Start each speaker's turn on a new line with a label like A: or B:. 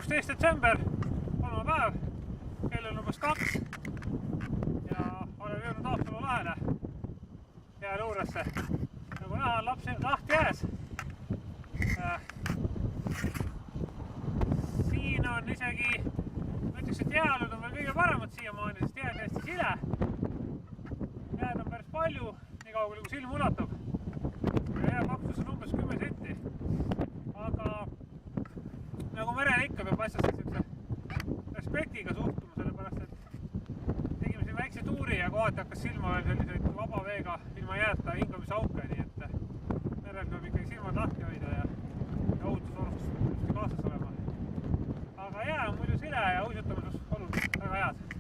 A: 11. detsember, kolmapäev, kell on umbes 2 ja olen jõudnud Haapsalu lahele jääluuresse. Nagu näha, on laps lahti jääs. Siin on isegi, ma ütleks, et jääalud on veel kõige paremad siiamaani, sest jääd hästi sile. Jääd on päris palju, nii kaugele kui silm ulatab. Ja jää paksus on umbes 10 senti. Aga nagu merel ikka peab asjasse respektiga suhtuma, sellepärast et tegime siin väikse tuuri ja kohati hakkas silma veel selliseid vaba veega ilma jääta hingamisauke, nii et merel peab ikkagi silmad lahti hoida ja ohutusorustus kaasas olema. Aga jää on muidu sile ja uisutamises olud väga head.